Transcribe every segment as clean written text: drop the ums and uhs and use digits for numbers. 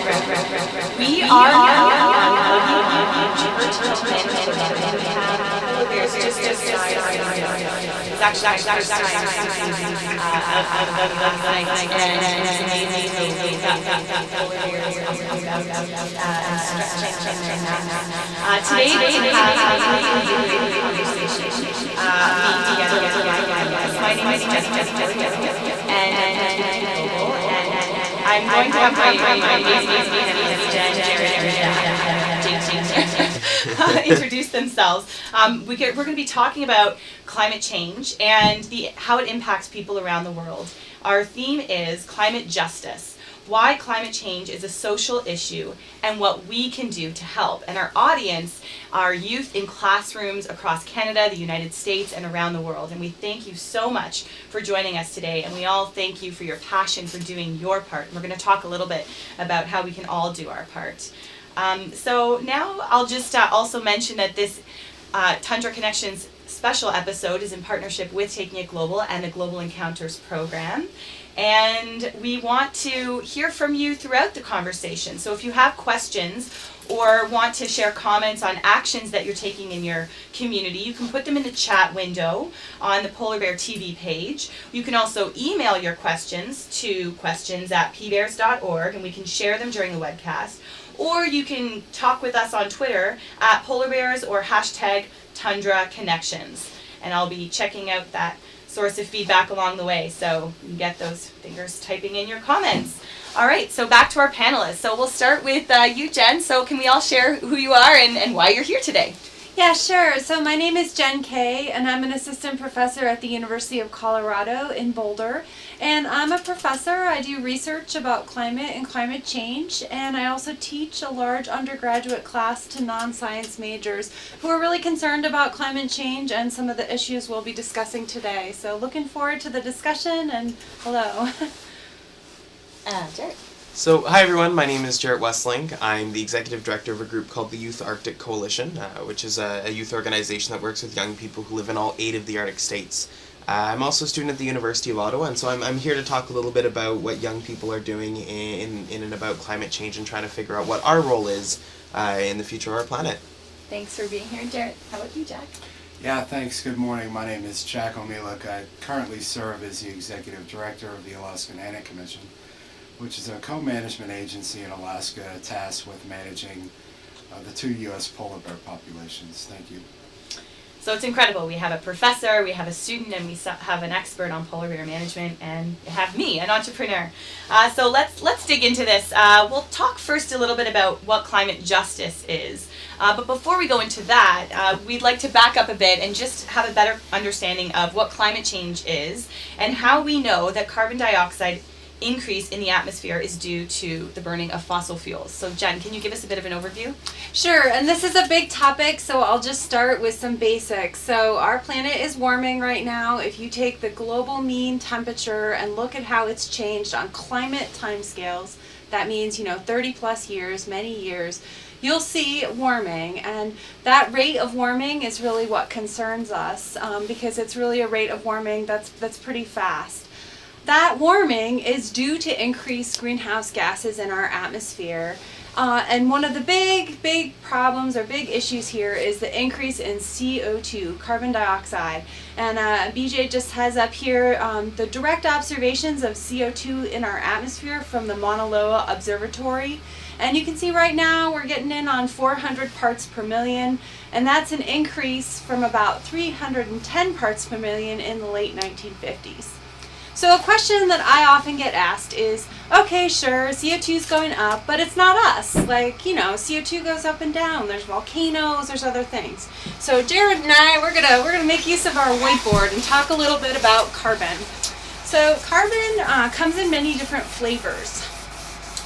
We are now there's just it's actually first time of night, and it's amazing today we have a conversation my name is Jessica and I'm going to have my amazing introduce themselves. We're going to be talking about climate change and how it impacts people around the world. Our theme is climate justice, why climate change is a social issue and what we can do to help. And our audience are youth in classrooms across Canada, the United States, and around the world. And we thank you so much for joining us today. And we all thank you for your passion for doing your part. And we're going to talk a little bit about how we can all do our part. So now I'll just also mention that this Tundra Connections special episode is in partnership with Taking It Global and the Global Encounters program. And we want to hear from you throughout the conversation. So if you have questions or want to share comments on actions that you're taking in your community, you can put them in the chat window on the Polar Bear TV page. You can also email your questions to questions@pbears.org, and we can share them during the webcast. Or you can talk with us on Twitter at Polar Bears or #Tundra Connections. And I'll be checking out that source of feedback along the way, so you can get those fingers typing in your comments. All right, so back to our panelists. So we'll start with you, Jen. So can we all share who you are and why you're here today? Yeah, sure. So my name is Jen Kay, and I'm an assistant professor at the University of Colorado in Boulder. And I'm a professor. I do research about climate and climate change, and I also teach a large undergraduate class to non-science majors who are really concerned about climate change and some of the issues we'll be discussing today. So looking forward to the discussion, and hello. Gerrit. So, hi everyone, my name is Gerrit Wesselink. I'm the executive director of a group called the Youth Arctic Coalition, which is a youth organization that works with young people who live in all 8 of the Arctic states. I'm also a student at the University of Ottawa, and so I'm here to talk a little bit about what young people are doing in and about climate change and trying to figure out what our role is in the future of our planet. Thanks for being here, Gerrit. How about you, Jack? Yeah, thanks. Good morning. My name is Jack Omelak. I currently serve as the executive director of the Alaskan Commission, which is a co-management agency in Alaska tasked with managing the 2 U.S. polar bear populations. Thank you. So it's incredible. We have a professor, we have a student, and we have an expert on polar bear management, and have me, an entrepreneur. So let's dig into this. We'll talk first a little bit about what climate justice is. But before we go into that, we'd like to back up a bit and just have a better understanding of what climate change is and how we know that carbon dioxide increase in the atmosphere is due to the burning of fossil fuels. So Jen, can you give us a bit of an overview? Sure, and this is a big topic, so I'll just start with some basics. So our planet is warming right now. If you take the global mean temperature and look at how it's changed on climate timescales, that means, 30 plus years, many years, you'll see warming, and that rate of warming is really what concerns us, because it's really a rate of warming that's pretty fast. That warming is due to increased greenhouse gases in our atmosphere. And one of the big problems or big issues here is the increase in CO2, carbon dioxide. And BJ just has up here the direct observations of CO2 in our atmosphere from the Mauna Loa Observatory. And you can see right now we're getting in on 400 parts per million, and that's an increase from about 310 parts per million in the late 1950s. So a question that I often get asked is, okay, sure, CO2 is going up, but it's not us. CO2 goes up and down. There's volcanoes, there's other things. So Gerrit and I, we're gonna make use of our whiteboard and talk a little bit about carbon. So carbon comes in many different flavors.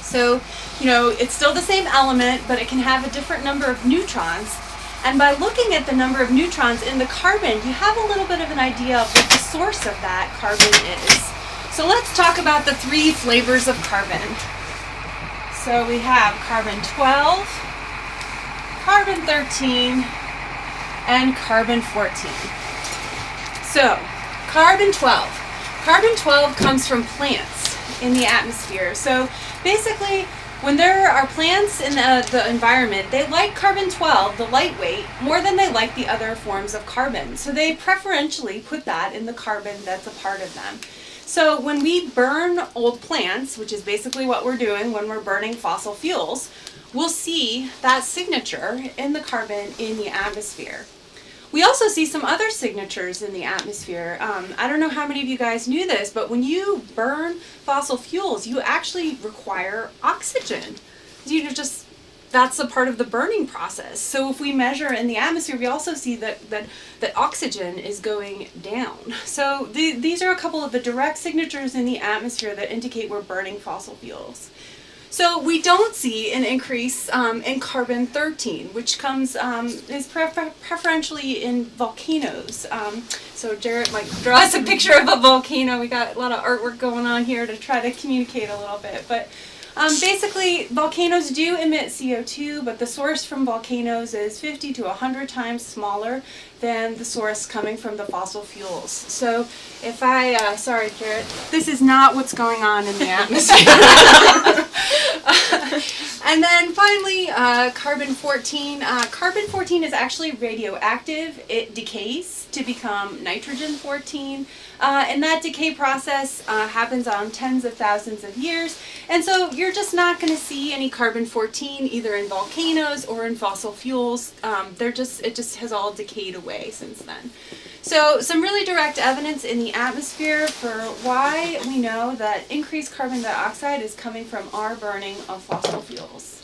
So, it's still the same element, but it can have a different number of neutrons. And by looking at the number of neutrons in the carbon, you have a little bit of an idea of what the source of that carbon is. So let's talk about the 3 flavors of carbon. So we have carbon 12, carbon 13, and carbon 14. So, carbon 12. Carbon 12 comes from plants in the atmosphere. So basically, when there are plants in the environment, they like carbon-12, the lightweight, more than they like the other forms of carbon. So they preferentially put that in the carbon that's a part of them. So when we burn old plants, which is basically what we're doing when we're burning fossil fuels, we'll see that signature in the carbon in the atmosphere. We also see some other signatures in the atmosphere. I don't know how many of you guys knew this, but when you burn fossil fuels, you actually require oxygen. That's a part of the burning process. So if we measure in the atmosphere, we also see that oxygen is going down. So these are a couple of the direct signatures in the atmosphere that indicate we're burning fossil fuels. So we don't see an increase in carbon-13, which is preferentially in volcanoes. So Gerrit might draw us a picture of a volcano. We got a lot of artwork going on here to try to communicate a little bit. But basically, volcanoes do emit CO2, but the source from volcanoes is 50 to 100 times smaller than the source coming from the fossil fuels. So if sorry Gerrit, this is not what's going on in the atmosphere. And then finally, carbon-14. Carbon-14 is actually radioactive. It decays to become nitrogen-14. And that decay process happens on tens of thousands of years. And so you're just not going to see any carbon-14 either in volcanoes or in fossil fuels. It just has all decayed away since then. So some really direct evidence in the atmosphere for why we know that increased carbon dioxide is coming from our burning of fossil fuels.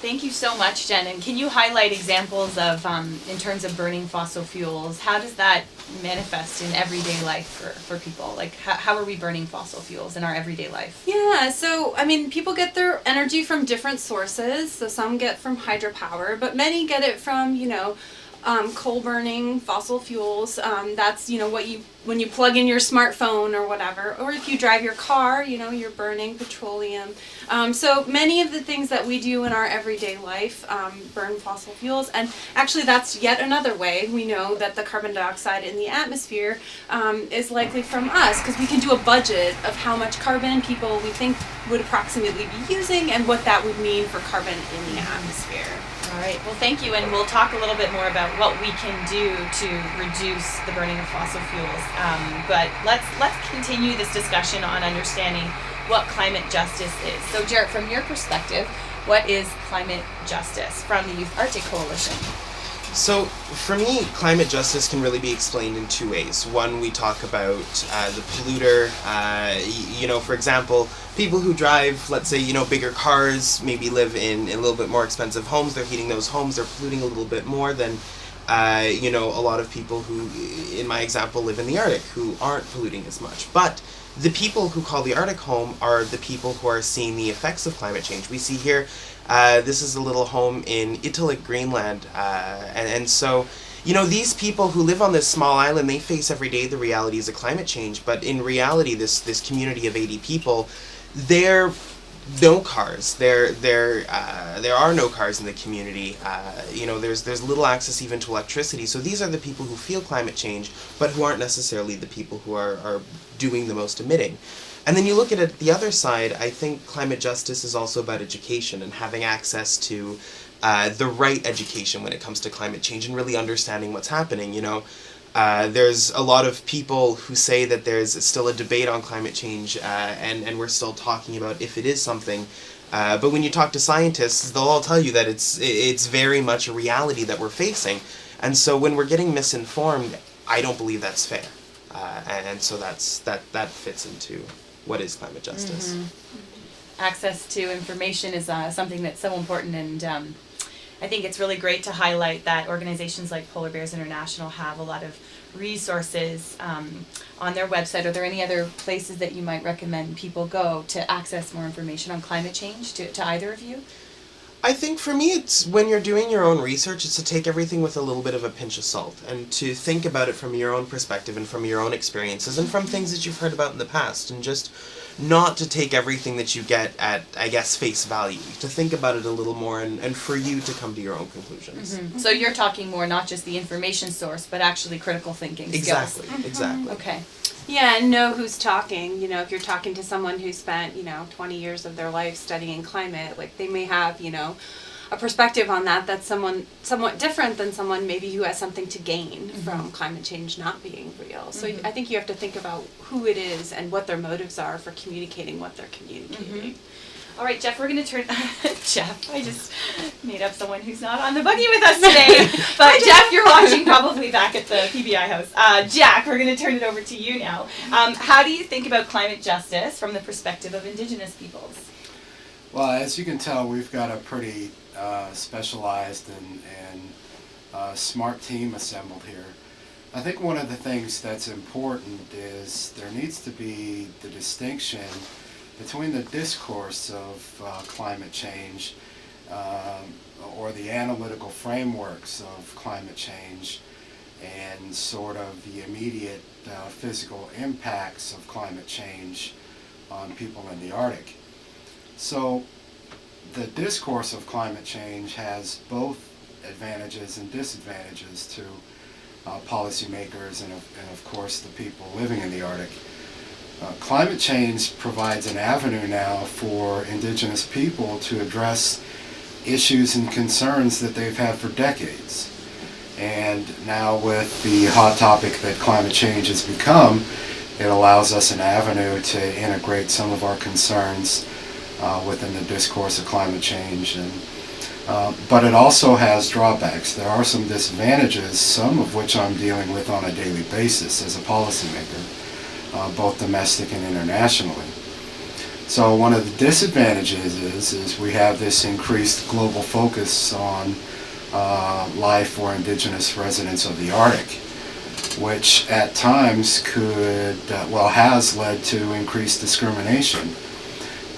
Thank you so much, Jen. And can you highlight examples of, in terms of burning fossil fuels, how does that manifest in everyday life for people? Like, how are we burning fossil fuels in our everyday life? Yeah, so, I mean, people get their energy from different sources. So some get from hydropower, but many get it from, coal burning, fossil fuels. That's, when you plug in your smartphone or whatever, or if you drive your car, you're burning petroleum. So many of the things that we do in our everyday life burn fossil fuels, and actually that's yet another way we know that the carbon dioxide in the atmosphere is likely from us, because we can do a budget of how much carbon we think would approximately be using and what that would mean for carbon in the atmosphere. All right, well thank you, and we'll talk a little bit more about what we can do to reduce the burning of fossil fuels. But let's continue this discussion on understanding what climate justice is. So Gerrit, from your perspective, what is climate justice from the Youth Arctic Coalition? So, for me, climate justice can really be explained in two ways. One, we talk about the polluter. For example, people who drive, let's say, bigger cars, maybe live in a little bit more expensive homes. They're heating those homes. They're polluting a little bit more than, a lot of people who, in my example, live in the Arctic, who aren't polluting as much. But the people who call the Arctic home are the people who are seeing the effects of climate change. We see here, this is a little home in Italy, Greenland, and so, these people who live on this small island, they face every day the realities of climate change, but in reality, this community of 80 people, they're no cars. There are no cars in the community. There's little access even to electricity. So these are the people who feel climate change, but who aren't necessarily the people who are doing the most emitting. And then you look at it the other side, I think climate justice is also about education and having access to the right education when it comes to climate change and really understanding what's happening. There's a lot of people who say that there's still a debate on climate change and we're still talking about if it is something. But when you talk to scientists, they'll all tell you that it's very much a reality that we're facing. And so when we're getting misinformed, I don't believe that's fair. And so that fits into what is climate justice. Mm-hmm. Access to information is something that's so important, and I think it's really great to highlight that organizations like Polar Bears International have a lot of resources on their website. Are there any other places that you might recommend people go to access more information on climate change, to either of you? I think for me, it's when you're doing your own research, it's to take everything with a little bit of a pinch of salt and to think about it from your own perspective and from your own experiences and from things that you've heard about in the past, and just not to take everything that you get at, I guess, face value, to think about it a little more and for you to come to your own conclusions. So you're talking more not just the information source, but actually critical thinking skills. Exactly, exactly. Okay. Yeah, and know who's talking. You know, if you're talking to someone who spent, 20 years of their life studying climate, like they may have, a perspective on that that's somewhat different than someone maybe who has something to gain from climate change not being real. So I think you have to think about who it is and what their motives are for communicating what they're communicating. All right, Jeff, we're going to turn... Jeff, I just made up someone who's not on the buggy with us today. But Jeff, you're watching probably back at the PBI house. Jack, we're going to turn it over to you now. How do you think about climate justice from the perspective of Indigenous peoples? Well, as you can tell, we've got a pretty specialized and smart team assembled here. I think one of the things that's important is there needs to be the distinction between the discourse of climate change or the analytical frameworks of climate change and sort of the immediate physical impacts of climate change on people in the Arctic. So the discourse of climate change has both advantages and disadvantages to policymakers and of course the people living in the Arctic. Climate change provides an avenue now for Indigenous people to address issues and concerns that they've had for decades. And now with the hot topic that climate change has become, it allows us an avenue to integrate some of our concerns within the discourse of climate change. But it also has drawbacks. There are some disadvantages, some of which I'm dealing with on a daily basis as a policymaker, both domestic and internationally. So one of the disadvantages is we have this increased global focus on life for Indigenous residents of the Arctic, which at times could, has led to increased discrimination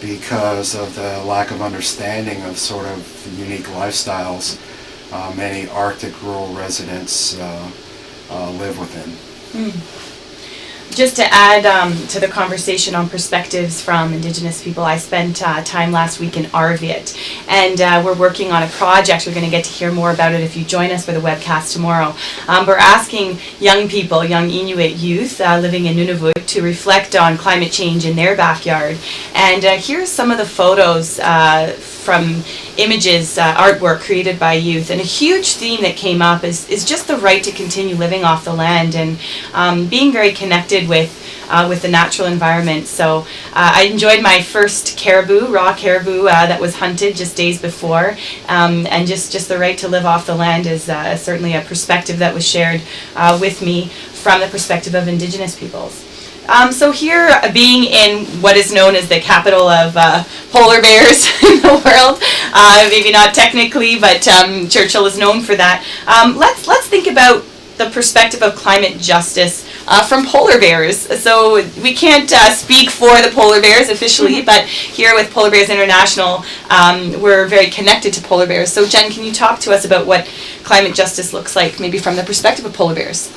because of the lack of understanding of sort of unique lifestyles many Arctic rural residents live within. Just to add to the conversation on perspectives from Indigenous people, I spent time last week in Arvit, and we're working on a project. We're going to get to hear more about it if you join us for the webcast tomorrow. We're asking young people, young Inuit youth living in Nunavut, to reflect on climate change in their backyard. And here's some of the photos from images, artwork created by youth. And a huge theme that came up is just the right to continue living off the land and being very connected with the natural environment. So I enjoyed my first caribou, raw caribou that was hunted just days before, and just the right to live off the land is certainly a perspective that was shared with me from the perspective of Indigenous peoples. So here, being in what is known as the capital of polar bears in the world, maybe not technically, but Churchill is known for that. Let's think about the perspective of climate justice from polar bears. So we can't speak for the polar bears officially, but here with Polar Bears International, we're very connected to polar bears. So Jen, can you talk to us about what climate justice looks like, maybe from the perspective of polar bears?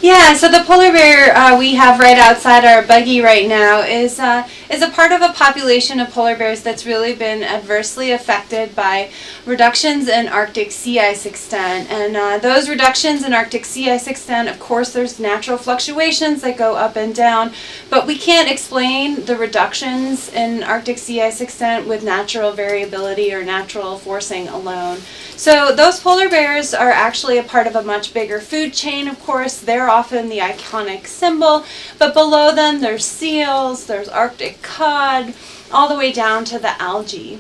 Yeah, so the polar bear we have right outside our buggy right now is a part of a population of polar bears that's really been adversely affected by reductions in Arctic sea ice extent. And those reductions in Arctic sea ice extent, of course, there's natural fluctuations that go up and down, but we can't explain the reductions in Arctic sea ice extent with natural variability or natural forcing alone. So those polar bears are actually a part of a much bigger food chain, of course. They're often the iconic symbol, but below them there's seals, there's Arctic cod, all the way down to the algae.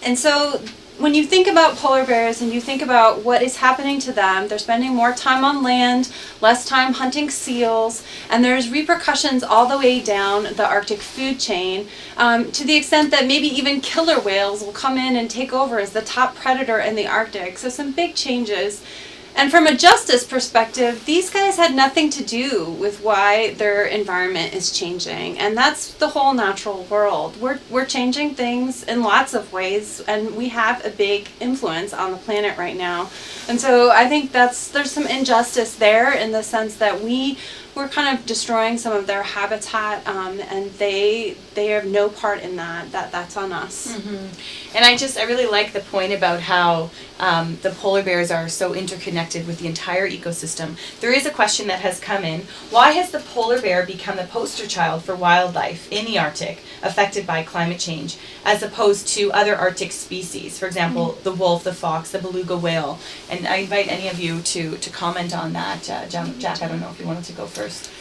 And so when you think about polar bears and you think about what is happening to them, they're spending more time on land, less time hunting seals, and there's repercussions all the way down the Arctic food chain, to the extent that maybe even killer whales will come in and take over as the top predator in the Arctic. So some big changes. And from a justice perspective, these guys had nothing to do with why their environment is changing. And that's the whole natural world. We're changing things in lots of ways, and we have a big influence on the planet right now. And so I think there's some injustice there in the sense that we're kind of destroying some of their habitat, and they have no part in that's on us. Mm-hmm. And I really like the point about how the polar bears are so interconnected with the entire ecosystem. There is a question that has come in. Why has the polar bear become the poster child for wildlife in the Arctic affected by climate change, as opposed to other Arctic species? For example, the wolf, the fox, the beluga whale. And I invite any of you to comment on that. Jack, I don't know if you wanted to go first.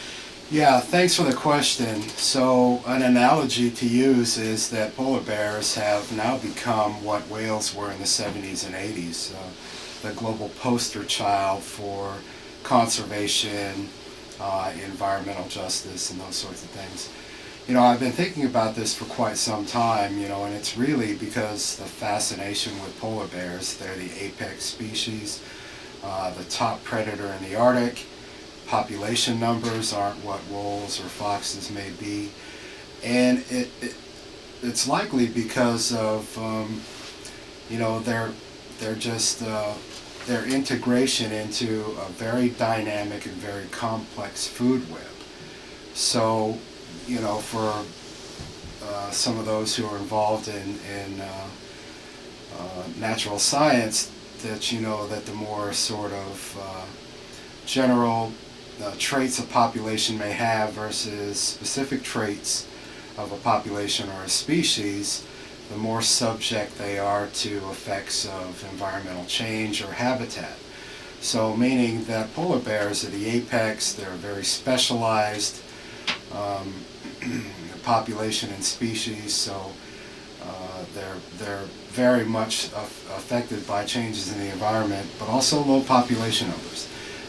Yeah, thanks for the question. So an analogy to use is that polar bears have now become what whales were in the 70s and 80s, the global poster child for conservation, environmental justice, and those sorts of things. You know, I've been thinking about this for quite some time, and it's really because the fascination with polar bears. They're the apex species, the top predator in the Arctic. Population numbers aren't what wolves or foxes may be, and it's likely because of their integration into a very dynamic and very complex food web. So for some of those who are involved in natural science, that the more sort of general traits a population may have versus specific traits of a population or a species, the more subject they are to effects of environmental change or habitat. So meaning that polar bears are the apex, they're very specialized population and species, so they're very much affected by changes in the environment, but also low population numbers.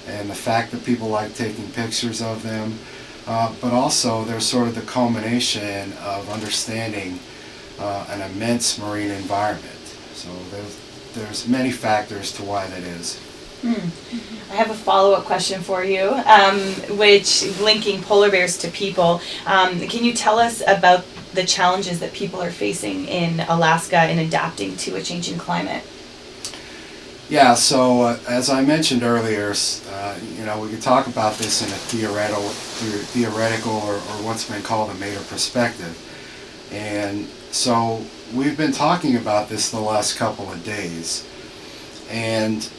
And the fact that people like taking pictures of them, but also they're sort of the culmination of understanding an immense marine environment. So there's many factors to why that is. I have a follow-up question for you, which linking polar bears to people. Can you tell us about the challenges that people are facing in Alaska in adapting to a changing climate? Yeah, so as I mentioned earlier, we could talk about this in a theoretical or what's been called a meta perspective. And so we've been talking about this the last couple of days. And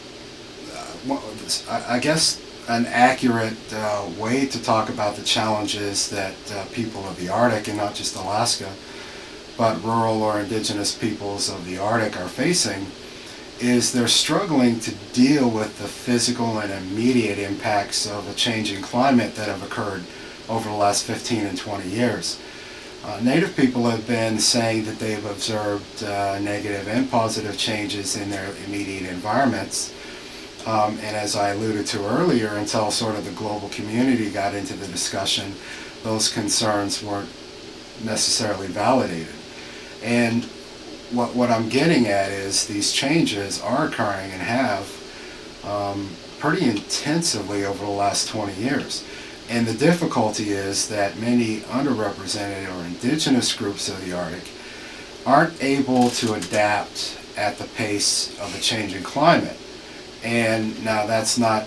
I guess an accurate way to talk about the challenges that people of the Arctic, and not just Alaska, but rural or indigenous peoples of the Arctic are facing, is they're struggling to deal with the physical and immediate impacts of a changing climate that have occurred over the last 15 and 20 years. Native people have been saying that they've observed negative and positive changes in their immediate environments. And as I alluded to earlier, until sort of the global community got into the discussion, those concerns weren't necessarily validated. And what I'm getting at is these changes are occurring and have pretty intensively over the last 20 years. And the difficulty is that many underrepresented or indigenous groups of the Arctic aren't able to adapt at the pace of a changing climate. And now that's not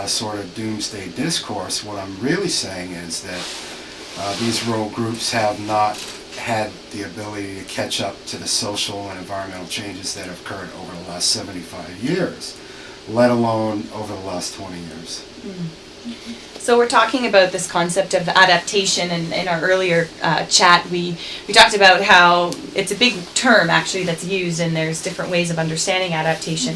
sort of doomsday discourse. What I'm really saying is that these rural groups have not had the ability to catch up to the social and environmental changes that have occurred over the last 75 years, let alone over the last 20 years. So we're talking about this concept of adaptation, and in our earlier chat we talked about how it's a big term actually that's used, and there's different ways of understanding adaptation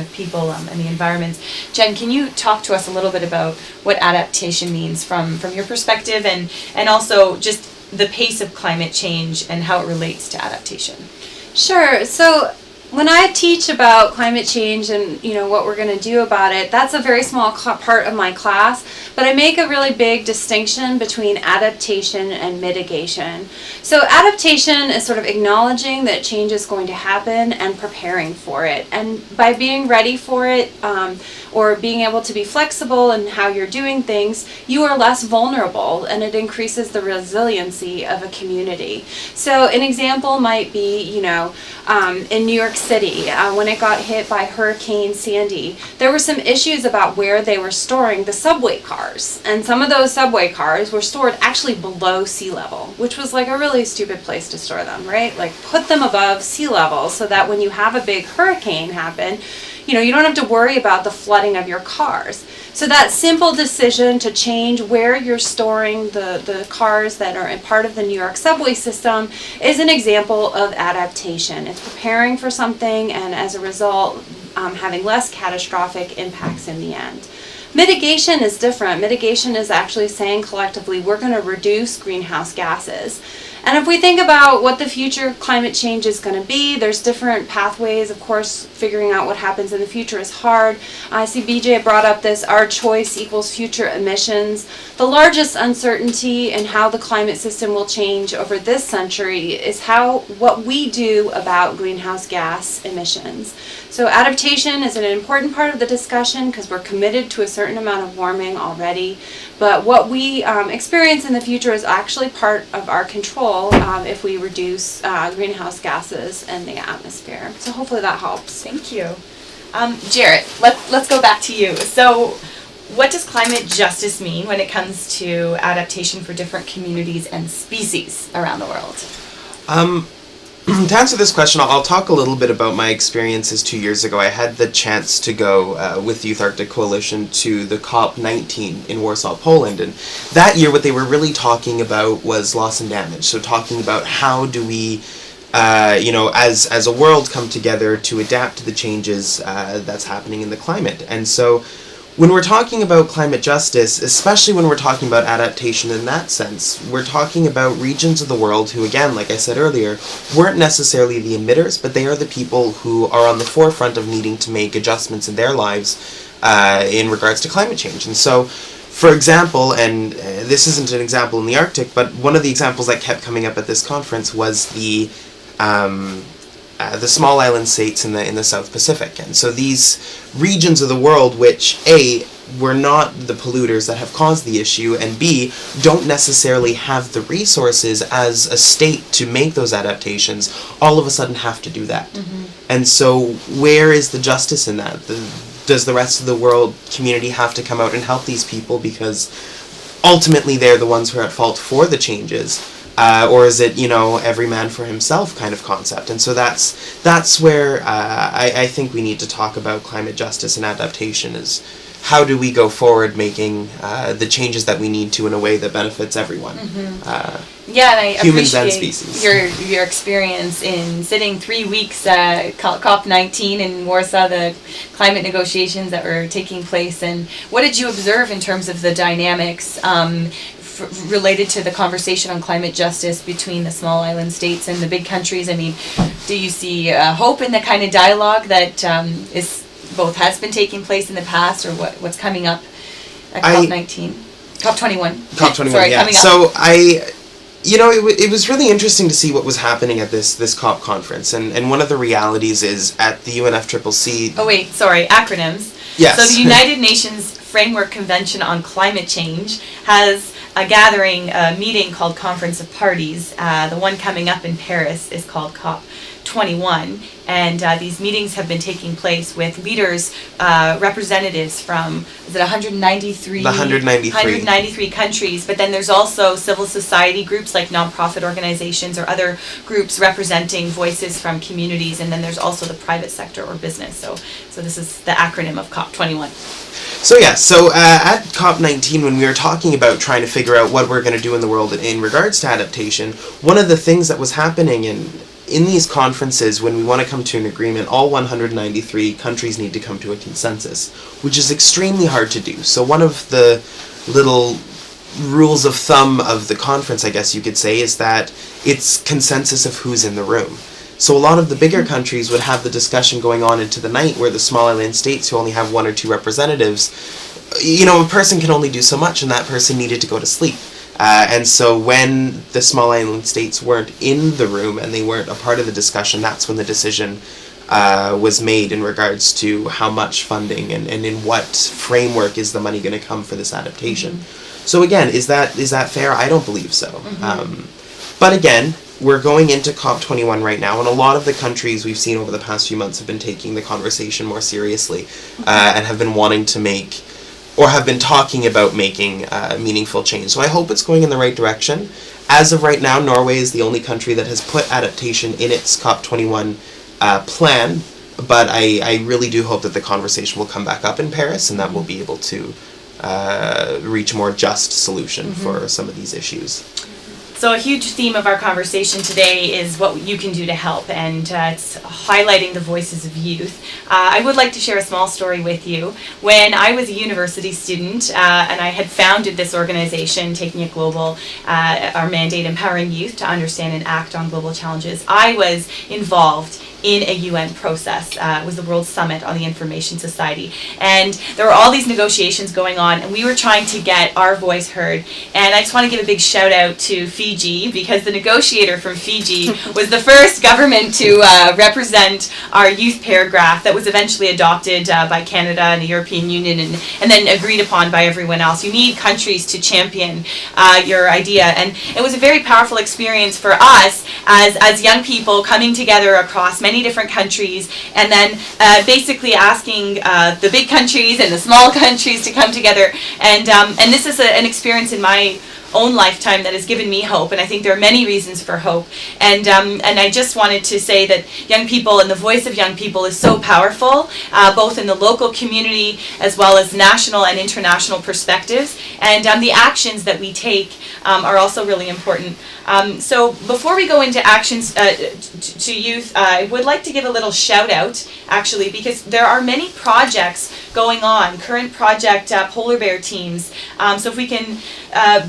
of people and the environments. Jen, can you talk to us a little bit about what adaptation means from your perspective, and also just the pace of climate change and how it relates to adaptation? Sure. So When I teach about climate change and what we're going to do about it, that's a very small part of my class, but I make a really big distinction between adaptation and mitigation. So adaptation is sort of acknowledging that change is going to happen and preparing for it. And by being ready for it, or being able to be flexible in how you're doing things, you are less vulnerable, and it increases the resiliency of a community. So an example might be, in New York City, when it got hit by Hurricane Sandy, there were some issues about where they were storing the subway cars. And some of those subway cars were stored actually below sea level, which was like a really stupid place to store them, right? Like put them above sea level so that when you have a big hurricane happen, you don't have to worry about the flooding of your cars. So that simple decision to change where you're storing the cars that are a part of the New York subway system is an example of adaptation. It's preparing for something, and as a result, having less catastrophic impacts in the end. Mitigation is different. Mitigation is actually saying collectively, we're going to reduce greenhouse gases. And if we think about what the future climate change is going to be, there's different pathways. Of course, figuring out what happens in the future is hard. I see BJ brought up this, our choice equals future emissions. The largest uncertainty in how the climate system will change over this century is what we do about greenhouse gas emissions. So adaptation is an important part of the discussion because we're committed to a certain amount of warming already. But what we experience in the future is actually part of our control if we reduce greenhouse gases in the atmosphere. So hopefully that helps. Thank you. Gerrit, let's go back to you. So what does climate justice mean when it comes to adaptation for different communities and species around the world? To answer this question, I'll talk a little bit about my experiences 2 years ago. I had the chance to go with the Youth Arctic Coalition to the COP19 in Warsaw, Poland, and that year what they were really talking about was loss and damage. So talking about how do we, as a world come together to adapt to the changes that's happening in the climate. And so when we're talking about climate justice, especially when we're talking about adaptation in that sense, we're talking about regions of the world who, again, like I said earlier, weren't necessarily the emitters, but they are the people who are on the forefront of needing to make adjustments in their lives in regards to climate change. And so, for example, and this isn't an example in the Arctic, but one of the examples that kept coming up at this conference was the small island states in the South Pacific. And so these regions of the world which, A, were not the polluters that have caused the issue, and B, don't necessarily have the resources as a state to make those adaptations, all of a sudden have to do that. Mm-hmm. And so where is the justice in that? Does the rest of the world community have to come out and help these people because ultimately they're the ones who are at fault for the changes? Or is it, every man for himself kind of concept? And so that's where I think we need to talk about climate justice and adaptation is how do we go forward making the changes that we need to in a way that benefits everyone, Yeah, and I humans and appreciate species. your experience in sitting 3 weeks at COP19 in Warsaw, the climate negotiations that were taking place, and what did you observe in terms of the dynamics related to the conversation on climate justice between the small island states and the big countries? I mean, do you see hope in the kind of dialogue that has been taking place in the past, or what's coming up at COP19? COP21. COP21, Sorry, yeah. coming up. So it was really interesting to see what was happening at this COP conference, and one of the realities is at the UNFCCC. Oh wait, sorry, acronyms. Yes. So the United Nations Framework Convention on Climate Change has a gathering, a meeting called Conference of Parties. The one coming up in Paris is called COP21, and these meetings have been taking place with leaders, representatives from, is it 193? The 193 countries, but then there's also civil society groups like nonprofit organizations or other groups representing voices from communities, and then there's also the private sector or business. So this is the acronym of COP21. So at COP19, when we were talking about trying to figure out what we're going to do in the world in regards to adaptation, one of the things that was happening in these conferences, when we want to come to an agreement, all 193 countries need to come to a consensus, which is extremely hard to do. So one of the little rules of thumb of the conference, I guess you could say, is that it's consensus of who's in the room. So a lot of the bigger countries would have the discussion going on into the night, where the small island states who only have 1 or 2 representatives, a person can only do so much, and that person needed to go to sleep. And so when the small island states weren't in the room and they weren't a part of the discussion, that's when the decision was made in regards to how much funding and in what framework is the money going to come for this adaptation. Mm-hmm. So again, is that fair? I don't believe so. Mm-hmm. But again, we're going into COP21 right now, and a lot of the countries we've seen over the past few months have been taking the conversation more seriously, and have been wanting to make, or have been talking about making meaningful change. So I hope it's going in the right direction. As of right now, Norway is the only country that has put adaptation in its COP21 plan, but I really do hope that the conversation will come back up in Paris, and that we'll be able to reach a more just solution for some of these issues. So a huge theme of our conversation today is what you can do to help, and it's highlighting the voices of youth. I would like to share a small story with you. When I was a university student and I had founded this organization, taking it global, our mandate, empowering youth to understand and act on global challenges, I was involved in a UN process. It was the World Summit on the Information Society. And there were all these negotiations going on, and we were trying to get our voice heard. And I just want to give a big shout out to Fiji, because the negotiator from Fiji was the first government to represent our youth paragraph that was eventually adopted by Canada and the European Union, and then agreed upon by everyone else. You need countries to champion your idea. And it was a very powerful experience for us as young people coming together across many different countries, and then basically asking the big countries and the small countries to come together. And this is an experience in my own lifetime that has given me hope, and I think there are many reasons for hope. And I just wanted to say that young people and the voice of young people is so powerful, both in the local community as well as national and international perspectives. And the actions that we take are also really important. So before we go into actions to youth, I would like to give a little shout out, actually, because there are many projects going on, current project polar bear teams. So if we can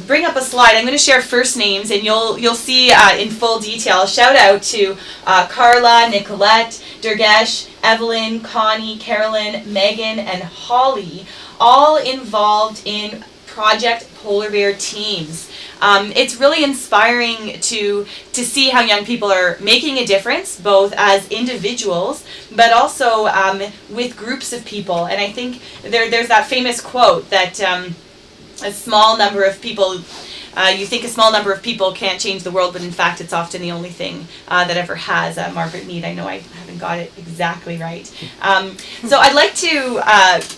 bring up a slide, I'm going to share first names, and you'll see in full detail. Shout out to Carla, Nicolette, Durgesh, Evelyn, Connie, Carolyn, Megan, and Holly, all involved in Project Polar Bear teams. It's really inspiring to see how young people are making a difference, both as individuals, but also with groups of people. And I think there's that famous quote that a small number of people, you think a small number of people can't change the world, but in fact it's often the only thing that ever has. Margaret Mead, I know I haven't got it exactly right. So I'd like to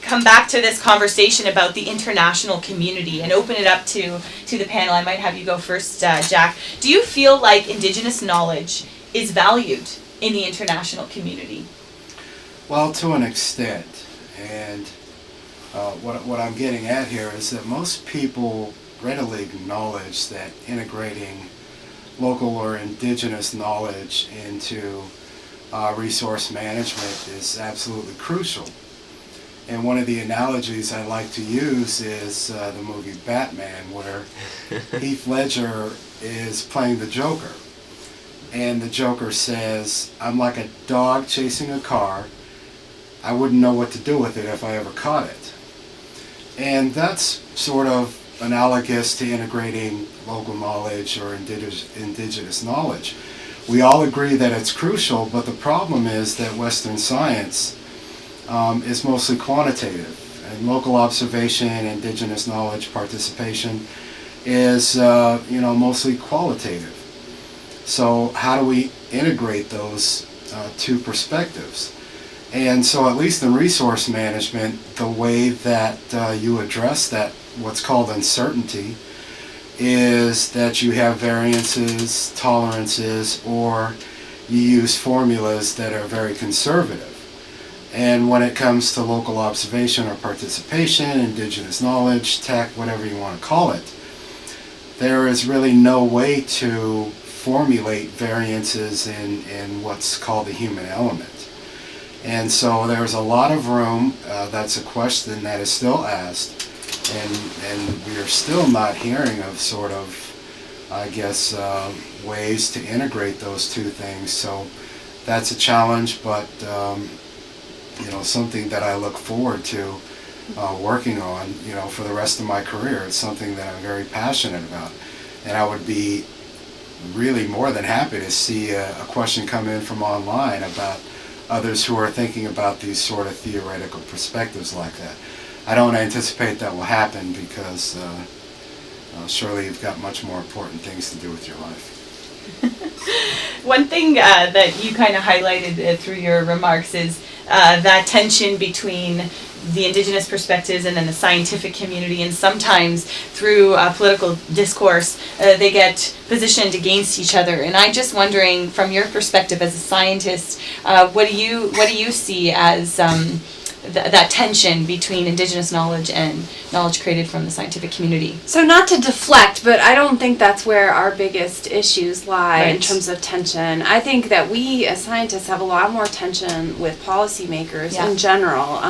come back to this conversation about the international community and open it up to the panel. I might have you go first, Jack. Do you feel like Indigenous knowledge is valued in the international community? Well, to an extent. And what I'm getting at here is that most people readily acknowledge that integrating local or indigenous knowledge into resource management is absolutely crucial. And one of the analogies I like to use is the movie Batman, where Heath Ledger is playing the Joker. And the Joker says, "I'm like a dog chasing a car. I wouldn't know what to do with it if I ever caught it." And that's sort of analogous to integrating local knowledge or indigenous knowledge. We all agree that it's crucial, but the problem is that Western science is mostly quantitative, and local observation, indigenous knowledge participation is mostly qualitative. So how do we integrate those two perspectives? And so at least in resource management, the way that you address that, what's called uncertainty, is that you have variances, tolerances, or you use formulas that are very conservative. And when it comes to local observation or participation, indigenous knowledge, tech, whatever you want to call it, there is really no way to formulate variances in what's called the human element. And so there's a lot of room. That's a question that is still asked, and we are still not hearing of sort of, I guess, ways to integrate those two things. So that's a challenge, but something that I look forward to working on, for the rest of my career. It's something that I'm very passionate about, and I would be really more than happy to see a question come in from online about others who are thinking about these sort of theoretical perspectives like that. I don't anticipate that will happen because surely you've got much more important things to do with your life. One thing that you kind of highlighted through your remarks is that tension between the Indigenous perspectives and then the scientific community, and sometimes through political discourse they get positioned against each other. And I'm just wondering, from your perspective as a scientist, what do you see as that tension between Indigenous knowledge and knowledge created from the scientific community? So not to deflect, but I don't think that's where our biggest issues lie in Right. terms of tension. I think that we as scientists have a lot more tension with policymakers Yeah. in general.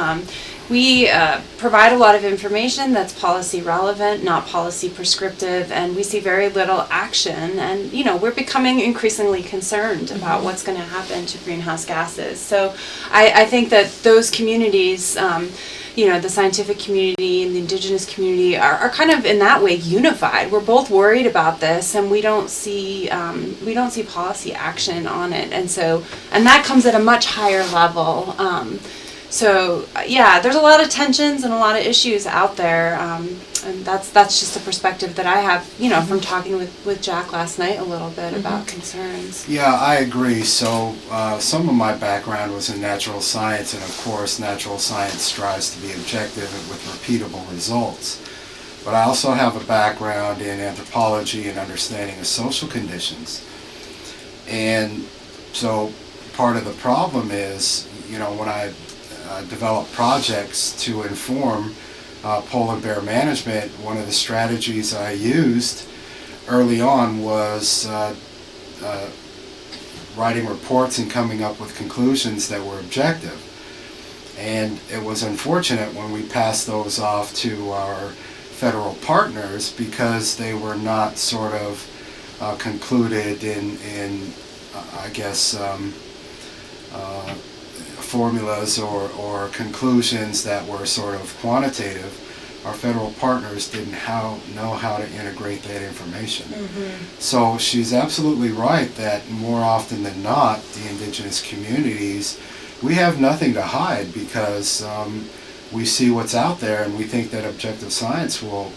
We provide a lot of information that's policy relevant, not policy prescriptive, and we see very little action. And, we're becoming increasingly concerned about what's going to happen to greenhouse gases. So I think that those communities, the scientific community and the Indigenous community are kind of in that way unified. We're both worried about this, and we don't see policy action on it. And that comes at a much higher level. So there's a lot of tensions and a lot of issues out there, and that's just a perspective that I have, from talking with Jack last night a little bit about concerns. Yeah, I agree. So some of my background was in natural science, and of course natural science strives to be objective and with repeatable results. But I also have a background in anthropology and understanding of social conditions. And so part of the problem is, when I develop projects to inform polar bear management, one of the strategies I used early on was writing reports and coming up with conclusions that were objective. And it was unfortunate when we passed those off to our federal partners because they were not sort of concluded in I guess, formulas or conclusions that were sort of quantitative. Our federal partners didn't know how to integrate that information. So she's absolutely right that more often than not, the Indigenous communities, we have nothing to hide because we see what's out there, and we think that objective science will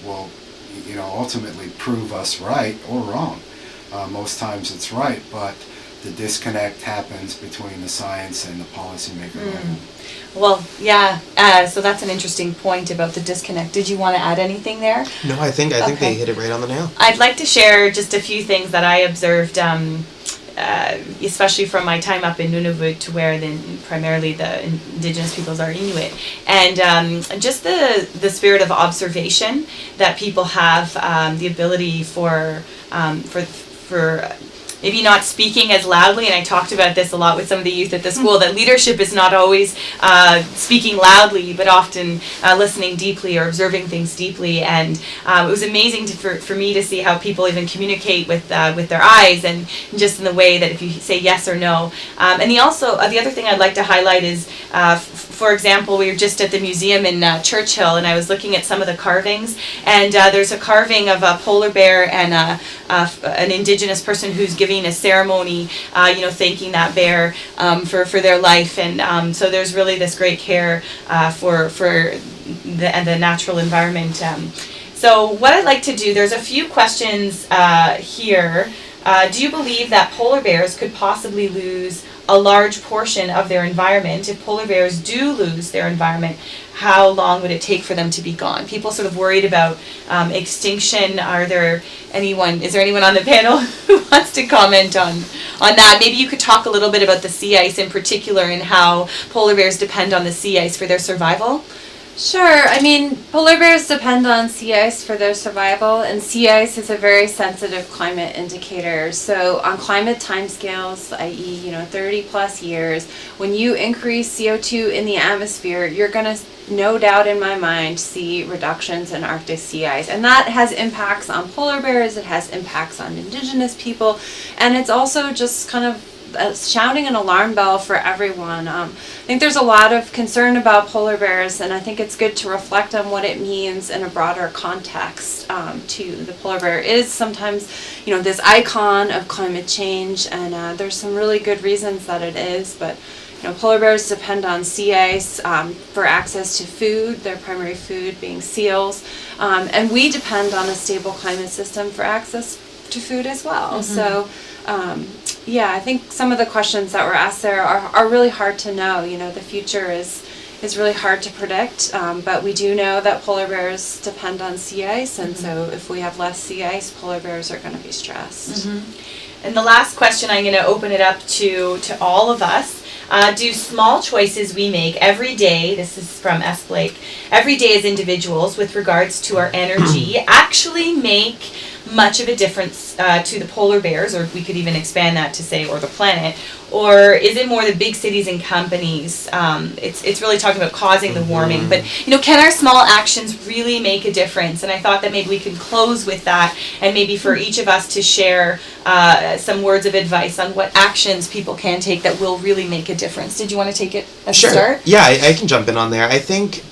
ultimately prove us right or wrong. Most times it's right, but the disconnect happens between the science and the policymaker level. Well, so that's an interesting point about the disconnect. Did you want to add anything there? No, I think Okay. they hit it right on the nail. I'd like to share just a few things that I observed, especially from my time up in Nunavut, to where primarily the Indigenous peoples are Inuit, and just the spirit of observation that people have, the ability for maybe not speaking as loudly, and I talked about this a lot with some of the youth at the school, that leadership is not always speaking loudly, but often listening deeply or observing things deeply. And it was amazing for me to see how people even communicate with their eyes, and just in the way that if you say yes or no. And the other thing I'd like to highlight is, for example, we were just at the museum in Churchill, and I was looking at some of the carvings, and there's a carving of a polar bear and an Indigenous person who's giving a ceremony, thanking that bear for their life, and so there's really this great care for the natural environment. So what I'd like to do, there's a few questions here. Do you believe that polar bears could possibly lose a large portion of their environment? If polar bears do lose their environment, how long would it take for them to be gone? People sort of worried about extinction. Is there anyone on the panel who wants to comment on that? Maybe you could talk a little bit about the sea ice in particular and how polar bears depend on the sea ice for their survival. Sure. I mean, polar bears depend on sea ice for their survival, and sea ice is a very sensitive climate indicator. So on climate timescales, i.e., 30 plus years, when you increase CO2 in the atmosphere, you're going to, no doubt in my mind, see reductions in Arctic sea ice. And that has impacts on polar bears, it has impacts on Indigenous people, and it's also just kind of sounding an alarm bell for everyone. I think there's a lot of concern about polar bears, and I think it's good to reflect on what it means in a broader context. To the polar bear is sometimes, this icon of climate change, and there's some really good reasons that it is, but polar bears depend on sea ice for access to food, their primary food being seals, and we depend on a stable climate system for access to food as well. So, I think some of the questions that were asked there are really hard to know. The future is really hard to predict, but we do know that polar bears depend on sea ice, and so if we have less sea ice, polar bears are going to be stressed. And the last question, I'm going to open it up to all of us. Do small choices we make every day, this is from S. Blake, every day as individuals with regards to our energy actually make much of a difference to the polar bears, or we could even expand that to say, or the planet? Or is it more the big cities and companies? It's really talking about causing the warming, but can our small actions really make a difference? And I thought that maybe we could close with that, and maybe for each of us to share some words of advice on what actions people can take that will really make a difference. Did you want to take it as a start? Yeah, I can jump in on there. I think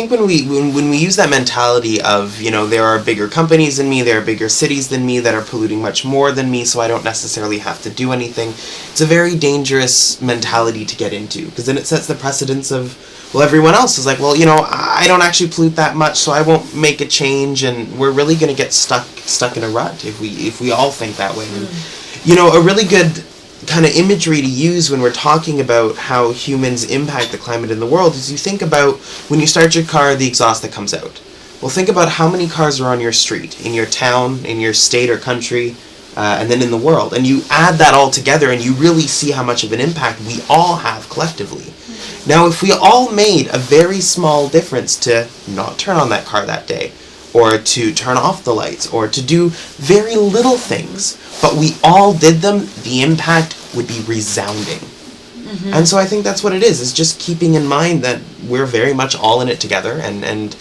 when we use that mentality of, there are bigger companies than me, there are bigger cities than me that are polluting much more than me, so I don't necessarily have to do anything, it's a very dangerous mentality to get into, because then it sets the precedence of, well, everyone else is like, well, I don't actually pollute that much, so I won't make a change, and we're really going to get stuck in a rut if we all think that way. And, a really good kind of imagery to use when we're talking about how humans impact the climate in the world is you think about when you start your car, the exhaust that comes out. Well, think about how many cars are on your street, in your town, in your state or country, and then in the world. And you add that all together and you really see how much of an impact we all have collectively. Now, if we all made a very small difference to not turn on that car that day, or to turn off the lights, or to do very little things, but we all did them, the impact would be resounding. And so I think that's what it is just keeping in mind that we're very much all in it together, and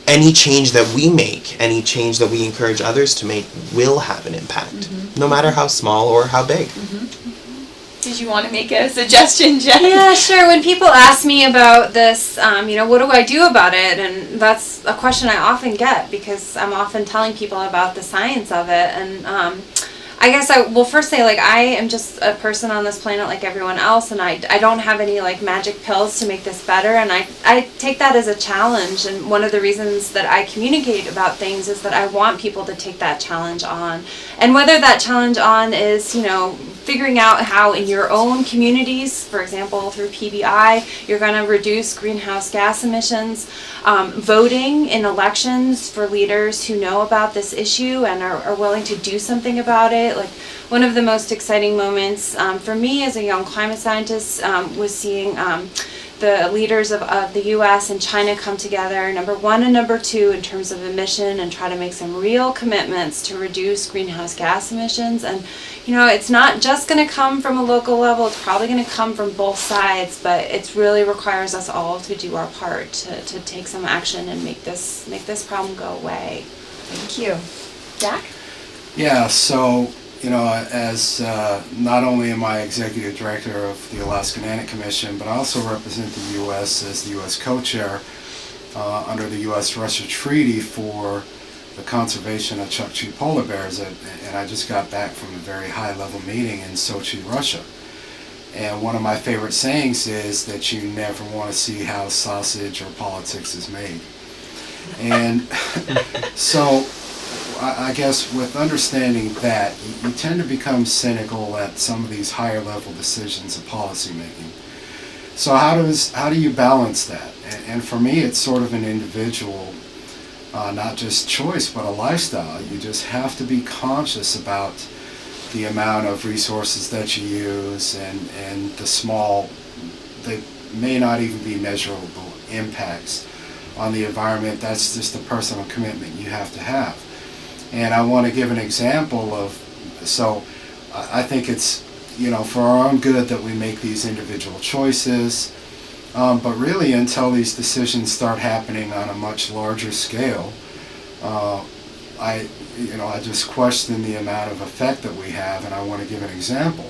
any change that we make, any change that we encourage others to make will have an impact, no matter how small or how big. Did you want to make a suggestion, Jen? Yeah, sure. When people ask me about this, what do I do about it? And that's a question I often get, because I'm often telling people about the science of it. And I guess I will first say, I am just a person on this planet like everyone else, and I don't have any, magic pills to make this better, and I take that as a challenge, and one of the reasons that I communicate about things is that I want people to take that challenge on. And whether that challenge on is, figuring out how in your own communities, for example, through PBI, you're going to reduce greenhouse gas emissions, voting in elections for leaders who know about this issue and are willing to do something about it. One of the most exciting moments for me as a young climate scientist was seeing the leaders of the U.S. and China come together, number one and number two, in terms of emission, and try to make some real commitments to reduce greenhouse gas emissions. And it's not just going to come from a local level, it's probably going to come from both sides, but it really requires us all to do our part to take some action and make this problem go away. Thank you. Jack? Yeah, so, as not only am I executive director of the Alaskan Ant Commission, but I also represent the U.S. as the U.S. co-chair under the U.S.-Russia Treaty for the conservation of Chukchi polar bears, and I just got back from a very high-level meeting in Sochi, Russia. And one of my favorite sayings is that you never want to see how sausage or politics is made. And so I guess with understanding that, you tend to become cynical at some of these higher level decisions of policy making. So how do you balance that? And for me, it's sort of an individual, not just choice, but a lifestyle. You just have to be conscious about the amount of resources that you use and the small, they may not even be measurable impacts on the environment. That's just a personal commitment you have to have. And I want to give an example of, so I think it's, for our own good that we make these individual choices, but really until these decisions start happening on a much larger scale, I just question the amount of effect that we have, and I want to give an example.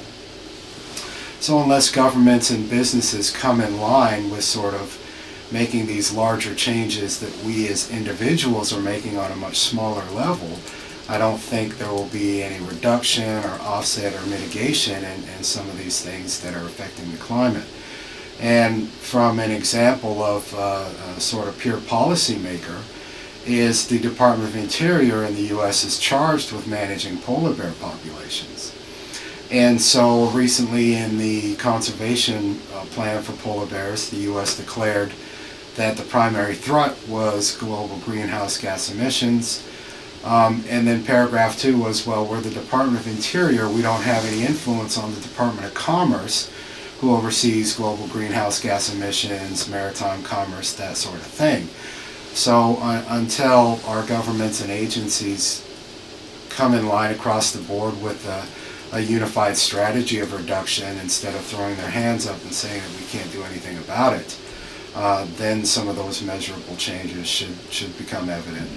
So unless governments and businesses come in line with sort of making these larger changes that we as individuals are making on a much smaller level, I don't think there will be any reduction or offset or mitigation in some of these things that are affecting the climate. And from an example of a sort of pure policymaker is the Department of Interior in the U.S. is charged with managing polar bear populations. And so recently in the conservation plan for polar bears, the U.S. declared that the primary threat was global greenhouse gas emissions. And then paragraph 2 was, well, we're the Department of Interior, we don't have any influence on the Department of Commerce, who oversees global greenhouse gas emissions, maritime commerce, that sort of thing. So until our governments and agencies come in line across the board with a unified strategy of reduction instead of throwing their hands up and saying that we can't do anything about it, then some of those measurable changes should become evident.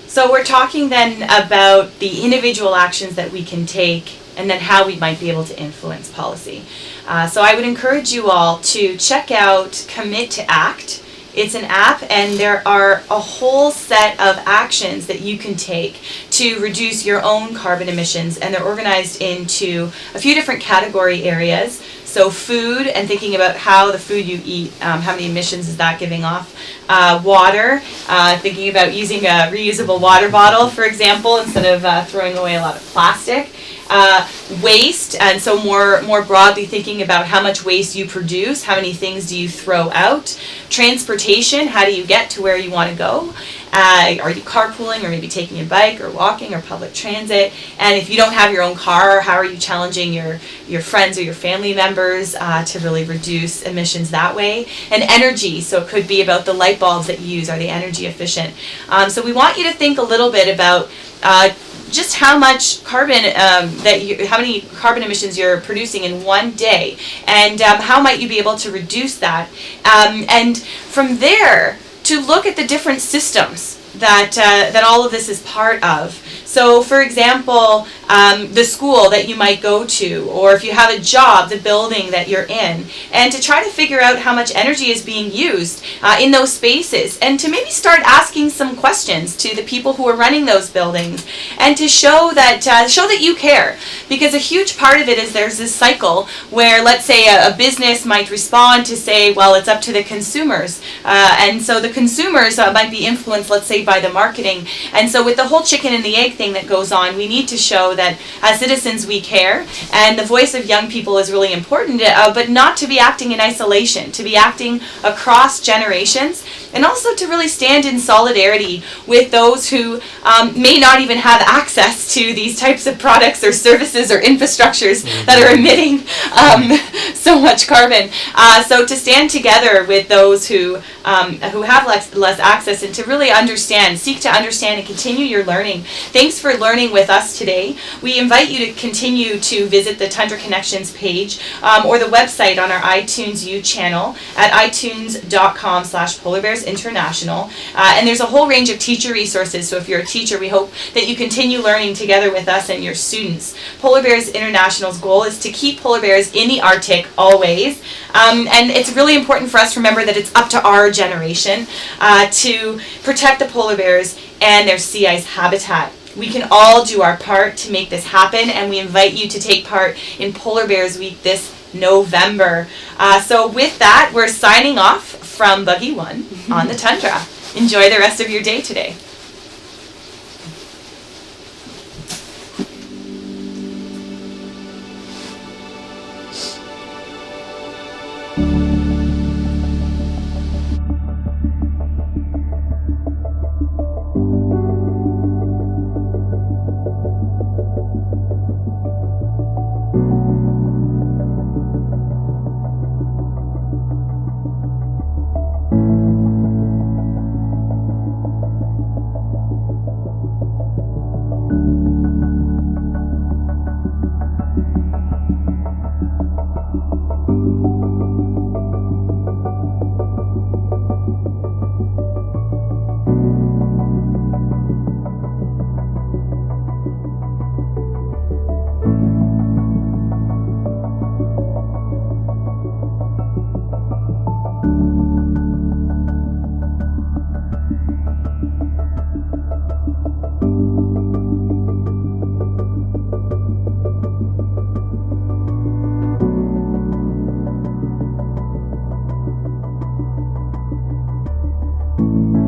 So we're talking then about the individual actions that we can take and then how we might be able to influence policy. So I would encourage you all to check out Commit to Act. It's an app, and there are a whole set of actions that you can take to reduce your own carbon emissions, and they're organized into a few different category areas. So food, and thinking about how the food you eat, how many emissions is that giving off? Water, thinking about using a reusable water bottle, for example, instead of throwing away a lot of plastic. Waste, and so more broadly thinking about how much waste you produce, how many things do you throw out. Transportation, how do you get to where you want to go? Are you carpooling, or maybe taking a bike or walking or public transit? And if you don't have your own car, how are you challenging your friends or your family members to really reduce emissions that way? And energy, so it could be about the light bulbs that you use, are they energy efficient? So we want you to think a little bit about just how much carbon how many carbon emissions you're producing in one day, and how might you be able to reduce that, and from there to look at the different systems that all of this is part of. So for example, the school that you might go to, or if you have a job, the building that you're in, and to try to figure out how much energy is being used in those spaces, and to maybe start asking some questions to the people who are running those buildings, and to show that you care, because a huge part of it is there's this cycle where, let's say, a business might respond to say, well, it's up to the consumers, and so the consumers might be influenced, let's say, by the marketing, and so with the whole chicken and the egg thing that goes on, we need to show that as citizens we care, and the voice of young people is really important, but not to be acting in isolation, to be acting across generations, and also to really stand in solidarity with those who may not even have access to these types of products or services or infrastructures that are emitting so much carbon. So to stand together with those who have less access, and to really seek to understand and continue your learning. Thanks for learning with us today. We invite you to continue to visit the Tundra Connections page or the website on our iTunes U channel at itunes.com/polarbearsinternational. And there's a whole range of teacher resources, so if you're a teacher, we hope that you continue learning together with us and your students. Polar Bears International's goal is to keep polar bears in the Arctic always, and it's really important for us to remember that it's up to our generation to protect the polar bears and their sea ice habitat. We can all do our part to make this happen, and we invite you to take part in Polar Bears Week this November. So with that, we're signing off from Buggy 1 on the Tundra. Enjoy the rest of your day today. you.